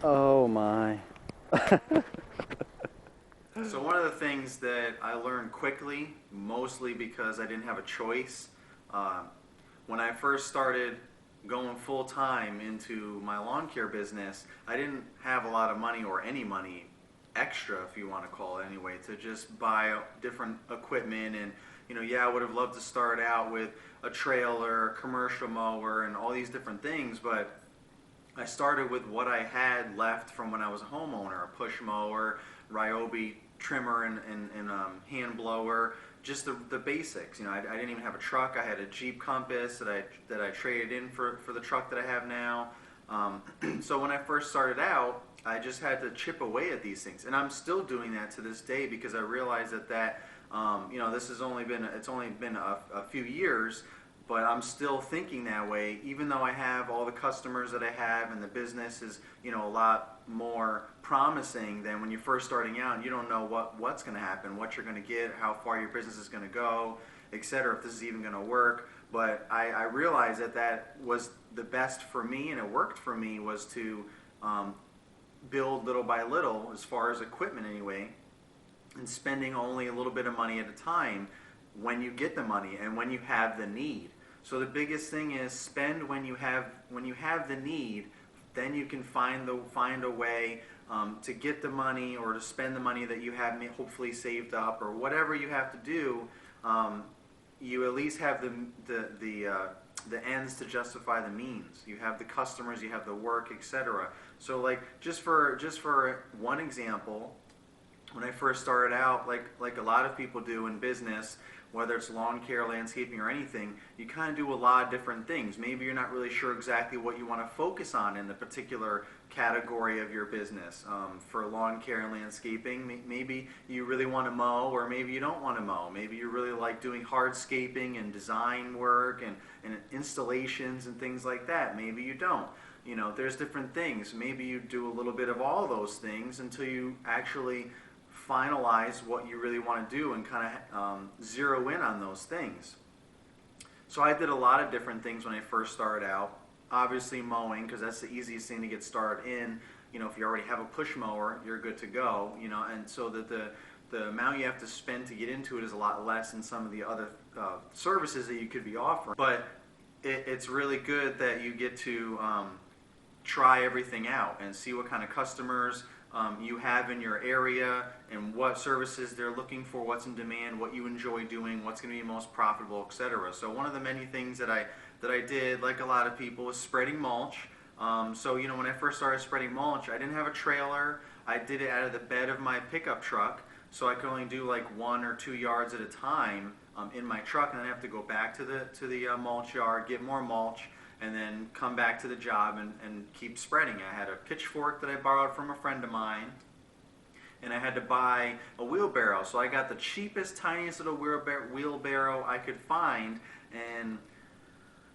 Oh my. So one of the things that I learned quickly, mostly because I didn't have a choice, uh, when I first started going full time into my lawn care business, I didn't have a lot of money or any money extra, if you want to call it anyway, to just buy different equipment. And yeah, I would have loved to start out with a trailer, a commercial mower, and all these different things, but I started with what I had left from when I was a homeowner: a push mower, Ryobi trimmer, and hand blower. Just the basics. I didn't even have a truck. I had a Jeep Compass that I traded in for the truck that I have now. So when I first started out, I just had to chip away at these things, and I'm still doing that to this day because I realize that this has only been a few years, but I'm still thinking that way, even though I have all the customers that I have and the business is, a lot more promising than when you're first starting out and you don't know what's going to happen, what you're going to get, how far your business is going to go, etc., if this is even going to work. But I realized that was the best for me, and it worked for me, was to build little by little, as far as equipment anyway, and spending only a little bit of money at a time when you get the money and when you have the need. So the biggest thing is spend when you have the need. Then you can find a way to get the money, or to spend the money that you have hopefully saved up, or whatever you have to do. You at least have the ends to justify the means. You have the customers, you have the work, etc. So like just for one example, when I first started out, like a lot of people do in business, whether it's lawn care, landscaping, or anything, you kind of do a lot of different things. Maybe you're not really sure exactly what you want to focus on in the particular category of your business. For lawn care and landscaping, maybe you really want to mow, or maybe you don't want to mow. Maybe you really like doing hardscaping and design work and installations and things like that. Maybe you don't. There's different things. Maybe you do a little bit of all those things until you actually finalize what you really want to do and kind of zero in on those things. So I did a lot of different things when I first started out. Obviously mowing, because that's the easiest thing to get started in. If you already have a push mower, you're good to go. And so that the amount you have to spend to get into it is a lot less than some of the other services that you could be offering. But it's really good that you get to try everything out and see what kind of customers you have in your area, and what services they're looking for, what's in demand, what you enjoy doing, what's going to be most profitable, etc. So one of the many things that I did, like a lot of people, was spreading mulch. So when I first started spreading mulch, I didn't have a trailer. I did it out of the bed of my pickup truck, so I could only do like 1 or 2 yards at a time in my truck, and then I have to go back to the mulch yard, get more mulch, and then come back to the job and keep spreading. I had a pitchfork that I borrowed from a friend of mine, and I had to buy a wheelbarrow. So I got the cheapest, tiniest little wheelbarrow I could find, and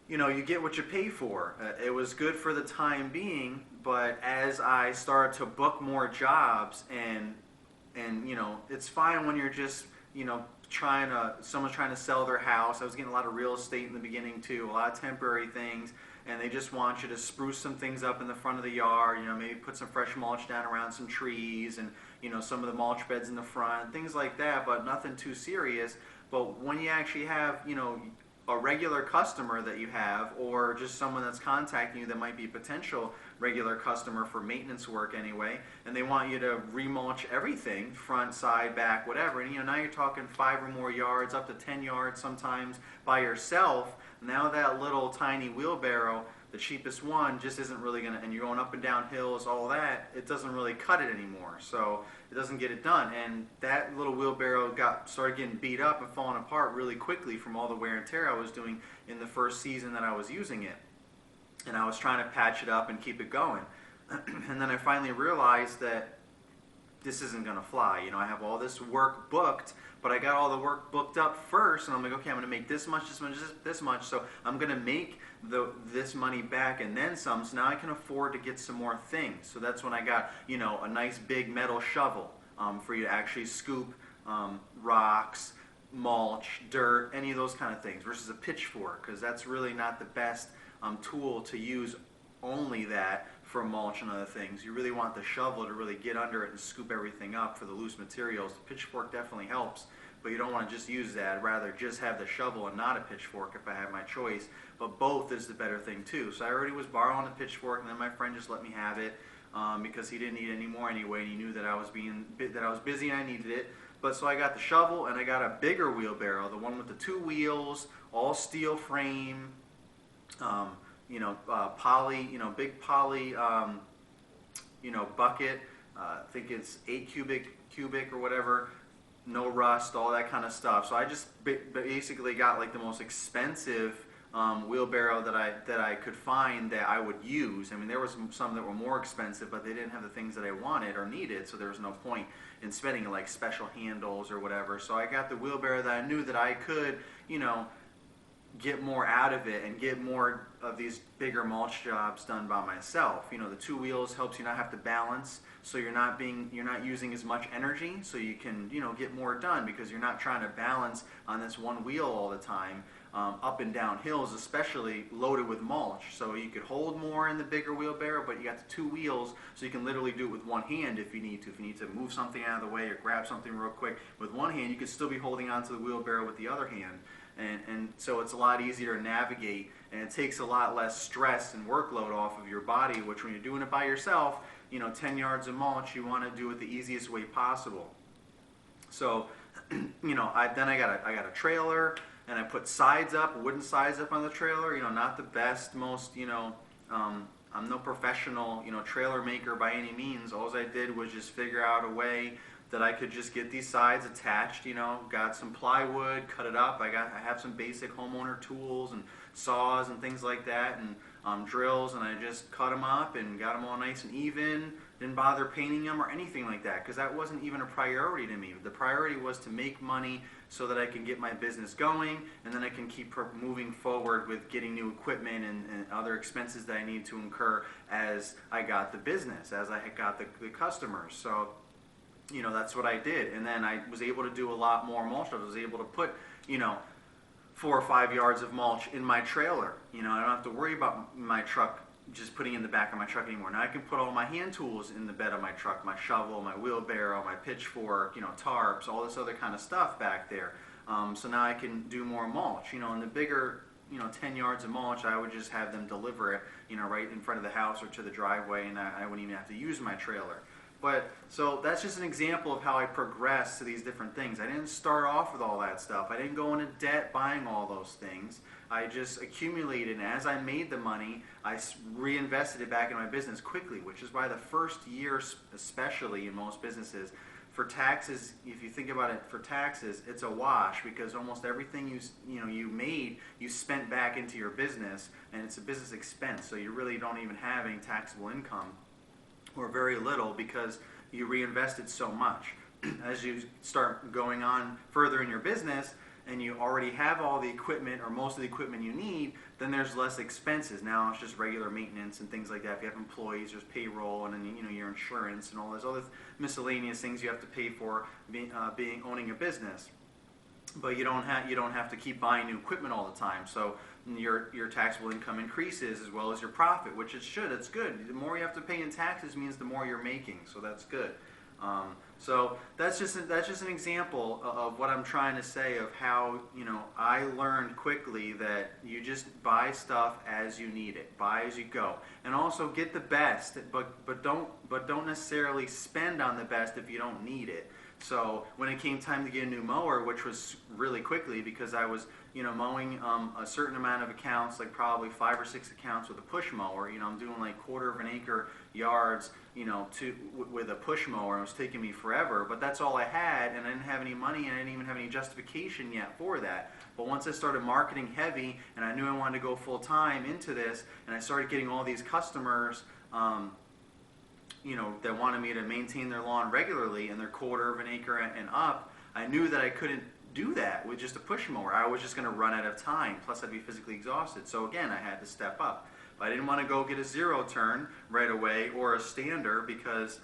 you get what you pay for. It was good for the time being, but as I started to book more jobs, and it's fine when you're just someone's trying to sell their house. I was getting a lot of real estate in the beginning too, a lot of temporary things, and they just want you to spruce some things up in the front of the yard, maybe put some fresh mulch down around some trees, and some of the mulch beds in the front, things like that, but nothing too serious. But when you actually have a regular customer that you have, or just someone that's contacting you that might be a potential regular customer for maintenance work anyway, and they want you to remulch everything, front, side, back, whatever, and now you're talking 5 or more yards, up to 10 yards sometimes by yourself. Now that little tiny wheelbarrow, the cheapest one, just isn't really gonna, and you're going up and down hills, all that, it doesn't really cut it anymore, so it doesn't get it done. And that little wheelbarrow started getting beat up and falling apart really quickly from all the wear and tear I was doing in the first season that I was using it. And I was trying to patch it up and keep it going. And then I finally realized that this isn't going to fly. I have all this work booked, but I got all the work booked up first, and I'm like, okay, I'm going to make this much, this much, so I'm going to make this money back and then some, so now I can afford to get some more things. So that's when I got, a nice big metal shovel for you to actually scoop rocks, mulch, dirt, any of those kind of things, versus a pitchfork, because that's really not the best tool to use only that for mulch and other things. You really want the shovel to really get under it and scoop everything up for the loose materials. The pitchfork definitely helps, but you don't want to just use that. I'd rather just have the shovel and not a pitchfork if I had my choice. But both is the better thing too. So I already was borrowing a pitchfork, and then my friend just let me have it because he didn't need any more anyway, and he knew that I was busy and I needed it. But so I got the shovel, and I got a bigger wheelbarrow, the one with the 2 wheels, all steel frame, poly, big poly, bucket. I think it's 8 cubic or whatever. No rust, all that kind of stuff. So I just basically got like the most expensive wheelbarrow that I could find that I would use. I mean, there was some that were more expensive, but they didn't have the things that I wanted or needed, so there was no point in spending like special handles or whatever. So I got the wheelbarrow that I knew that I could, get more out of it and get more of these bigger mulch jobs done by myself. The 2 wheels helps you not have to balance, so you're not using as much energy, so you can get more done because you're not trying to balance on this one wheel all the time, up and down hills, especially loaded with mulch. So you could hold more in the bigger wheelbarrow, but you got the 2 wheels, so you can literally do it with one hand if you need to. If you need to move something out of the way or grab something real quick with one hand, you could still be holding onto the wheelbarrow with the other hand. And so it's a lot easier to navigate, and it takes a lot less stress and workload off of your body, which when you're doing it by yourself, 10 yards of mulch, you want to do it the easiest way possible. So, I got a trailer, and I put sides up, wooden sides up on the trailer, not the best, most, I'm no professional, trailer maker by any means. All I did was just figure out a way that I could just get these sides attached, got some plywood, cut it up. I have some basic homeowner tools and saws and things like that, and drills, and I just cut them up and got them all nice and even. Didn't bother painting them or anything like that because that wasn't even a priority to me. The priority was to make money so that I can get my business going, and then I can keep moving forward with getting new equipment and other expenses that I need to incur as I got the business, as I got the customers. So that's what I did. And then I was able to do a lot more mulch. I was able to put, 4 or 5 yards of mulch in my trailer. I don't have to worry about my truck just putting in the back of my truck anymore. Now I can put all my hand tools in the bed of my truck, my shovel, my wheelbarrow, my pitchfork, tarps, all this other kind of stuff back there. So now I can do more mulch. And the bigger, 10 yards of mulch, I would just have them deliver it, right in front of the house or to the driveway, and I wouldn't even have to use my trailer. But so that's just an example of how I progressed to these different things. I didn't start off with all that stuff. I didn't go into debt buying all those things. I just accumulated, and as I made the money, I reinvested it back in my business quickly, which is why the first year, especially in most businesses, for taxes, if you think about it, for taxes, it's a wash because almost everything you made, you spent back into your business, and it's a business expense, so you really don't even have any taxable income, or very little, because you reinvested so much. As you start going on further in your business and you already have all the equipment or most of the equipment you need, then there's less expenses. Now it's just regular maintenance and things like that. If you have employees, there's payroll, and then your insurance and all those other miscellaneous things you have to pay for owning a business. But you don't have to keep buying new equipment all the time. So your taxable income increases as well as your profit, which it should. It's good. The more you have to pay in taxes means the more you're making. So that's good. So that's just an example of what I'm trying to say of how I learned quickly that you just buy stuff as you need it, buy as you go, and also get the best, but don't necessarily spend on the best if you don't need it. So when it came time to get a new mower, which was really quickly because I was mowing a certain amount of accounts, like probably 5 or 6 accounts with a push mower. I'm doing like 1/4 of an acre yards, with a push mower. It was taking me forever, but that's all I had, and I didn't have any money, and I didn't even have any justification yet for that. But once I started marketing heavy, and I knew I wanted to go full time into this, and I started getting all these customers, that wanted me to maintain their lawn regularly and their 1/4 of an acre and up, I knew that I couldn't do that with just a push mower. I was just going to run out of time, plus I'd be physically exhausted. So again, I had to step up. But I didn't want to go get a 0 turn right away or a stander because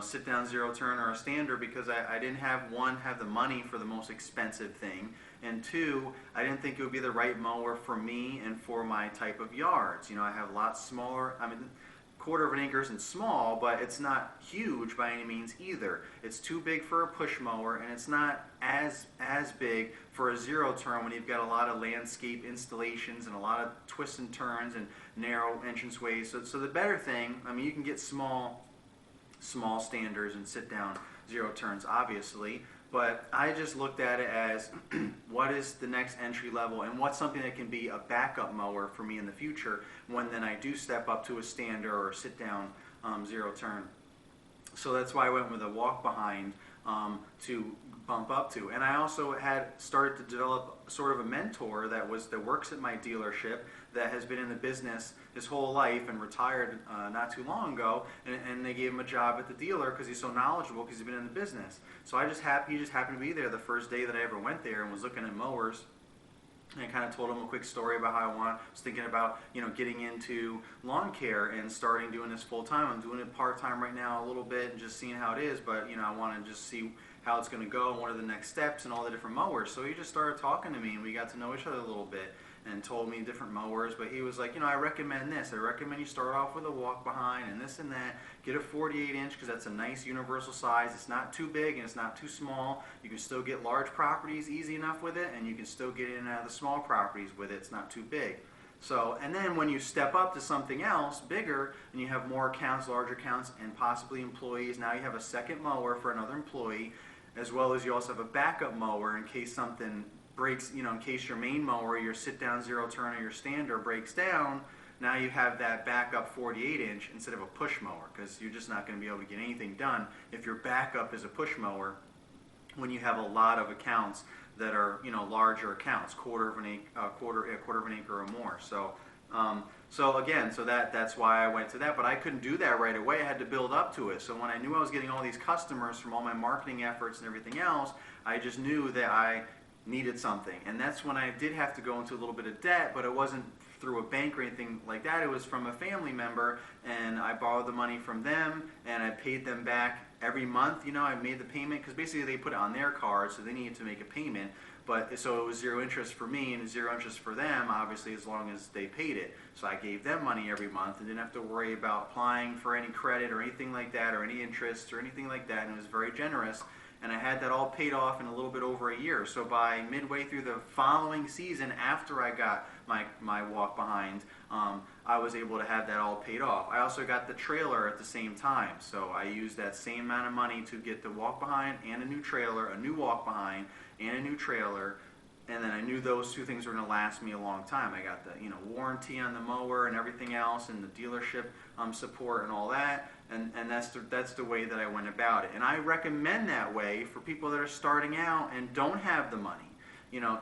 sit down zero turn or a stander, because I didn't have the money for the most expensive thing, and two, I didn't think it would be the right mower for me and for my type of yards. I have a lot smaller. I mean, quarter of an acre isn't small, but it's not huge by any means either. It's too big for a push mower, and it's not as big for a zero turn when you've got a lot of landscape installations and a lot of twists and turns and narrow entranceways. So the better thing, I mean, you can get small standers and sit down zero turns, obviously, but I just looked at it as what is the next entry level, and what's something that can be a backup mower for me in the future when then I do step up to a stander or sit down zero turn. So that's why I went with a walk behind to bump up to. And I also had started to develop sort of a mentor that works at my dealership, that has been in the business his whole life and retired not too long ago, and they gave him a job at the dealer because he's so knowledgeable, because he's been in the business. So he just happened to be there the first day that I ever went there and was looking at mowers. And I kind of told him a quick story about how I was thinking about, getting into lawn care and starting doing this full time. I'm doing it part time right now a little bit and just seeing how it is, but I want to just see how it's going to go and what are the next steps and all the different mowers. So he just started talking to me, and we got to know each other a little bit, and told me different mowers. But he was like, I recommend this. I recommend you start off with a walk behind and this and that. Get a 48 inch because that's a nice universal size. It's not too big and it's not too small. You can still get large properties easy enough with it, and you can still get in and out of the small properties with it. It's not too big. So, and then when you step up to something else bigger and you have more accounts, larger accounts, and possibly employees, now you have a second mower for another employee, as well as you also have a backup mower in case something breaks, in case your main mower, your sit-down zero-turn or your stander breaks down. Now you have that backup 48-inch instead of a push mower, because you're just not going to be able to get anything done if your backup is a push mower when you have a lot of accounts that are, larger accounts, quarter of an acre or more. So that's why I went to that, but I couldn't do that right away. I had to build up to it. So when I knew I was getting all these customers from all my marketing efforts and everything else, I just knew that I needed something. And that's when I did have to go into a little bit of debt, but it wasn't through a bank or anything like that. It was from a family member, and I borrowed the money from them, and I paid them back every month. I made the payment, because basically they put it on their card, so they needed to make a payment. But so it was zero interest for me and zero interest for them, obviously, as long as they paid it. So I gave them money every month and didn't have to worry about applying for any credit or anything like that, or any interest or anything like that, and it was very generous. And I had that all paid off in a little bit over a year. So by midway through the following season, after I got my walk behind, I was able to have that all paid off. I also got the trailer at the same time. So I used that same amount of money to get the walk behind and a new trailer, a new walk behind and a new trailer. And then I knew those two things were going to last me a long time. I got the warranty on the mower and everything else, and the dealership support and all that. And that's the way that I went about it. And I recommend that way for people that are starting out and don't have the money.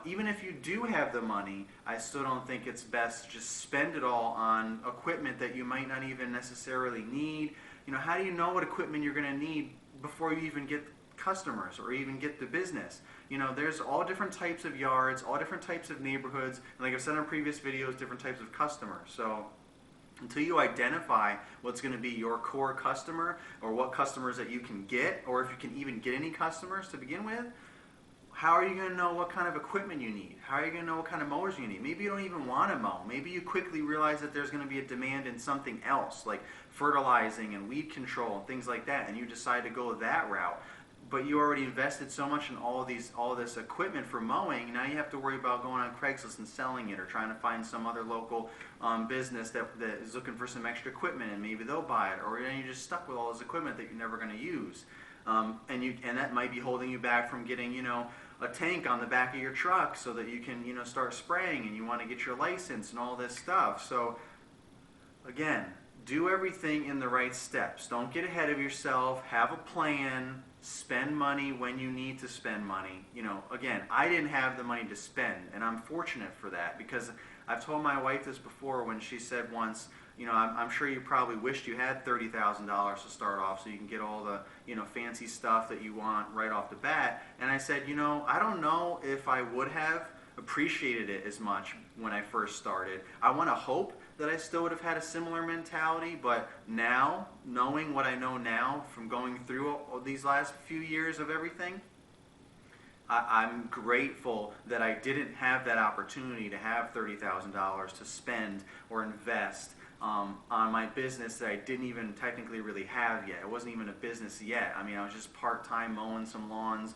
Even if you do have the money, I still don't think it's best to just spend it all on equipment that you might not even necessarily need. How do you know what equipment you're going to need before you even get customers or even get the business? There's all different types of yards, all different types of neighborhoods, and like I've said in previous videos, different types of customers. So until you identify what's going to be your core customer, or what customers that you can get, or if you can even get any customers to begin with, how are you going to know what kind of equipment you need? How are you going to know what kind of mowers you need? Maybe you don't even want to mow. Maybe you quickly realize that there's going to be a demand in something else, like fertilizing and weed control and things like that, and you decide to go that route. But you already invested so much in all this equipment for mowing. Now you have to worry about going on Craigslist and selling it, or trying to find some other local business that is looking for some extra equipment, and maybe they'll buy it. Or you're just stuck with all this equipment that you're never going to use, and that might be holding you back from getting a tank on the back of your truck so that you can start spraying, and you want to get your license and all this stuff. So again, do everything in the right steps. Don't get ahead of yourself. Have a plan. Spend money when you need to spend money. Again, I didn't have the money to spend, and I'm fortunate for that, because I've told my wife this before when she said once, I'm sure you probably wished you had $30,000 to start off so you can get all the, fancy stuff that you want right off the bat. And I said, I don't know if I would have appreciated it as much when I first started. I want to hope that I still would have had a similar mentality, but now, knowing what I know now from going through all these last few years of everything, I'm grateful that I didn't have that opportunity to have $30,000 to spend or invest on my business that I didn't even technically really have yet. It wasn't even a business yet. I mean, I was just part-time mowing some lawns,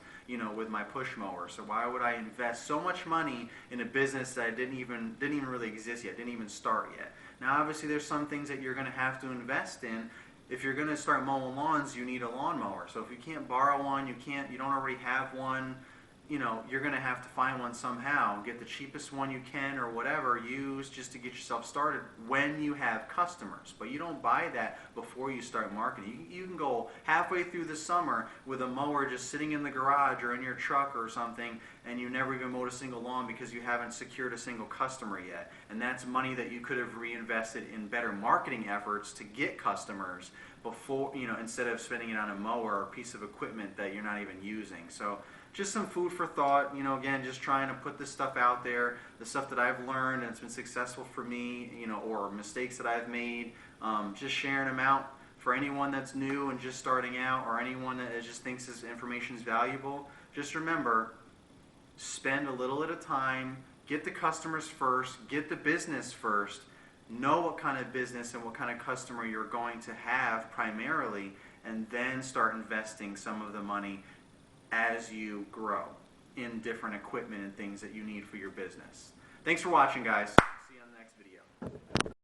with my push mower. So why would I invest so much money in a business that didn't even really exist yet, didn't even start yet? Now, obviously, there's some things that you're going to have to invest in. If you're going to start mowing lawns, you need a lawnmower. So if you can't borrow one, you don't already have one, you're going to have to find one somehow. Get the cheapest one you can or whatever, use just to get yourself started when you have customers. But you don't buy that before you start marketing. You can go halfway through the summer with a mower just sitting in the garage or in your truck or something, and you never even mowed a single lawn because you haven't secured a single customer yet. And that's money that you could have reinvested in better marketing efforts to get customers before, instead of spending it on a mower or a piece of equipment that you're not even using. So just some food for thought, again, just trying to put this stuff out there, the stuff that I've learned and it's been successful for me, or mistakes that I've made, just sharing them out for anyone that's new and just starting out, or anyone that just thinks this information is valuable. Just remember, spend a little at a time, get the customers first, get the business first, know what kind of business and what kind of customer you're going to have primarily, and then start investing some of the money as you grow in different equipment and things that you need for your business. Thanks for watching, guys.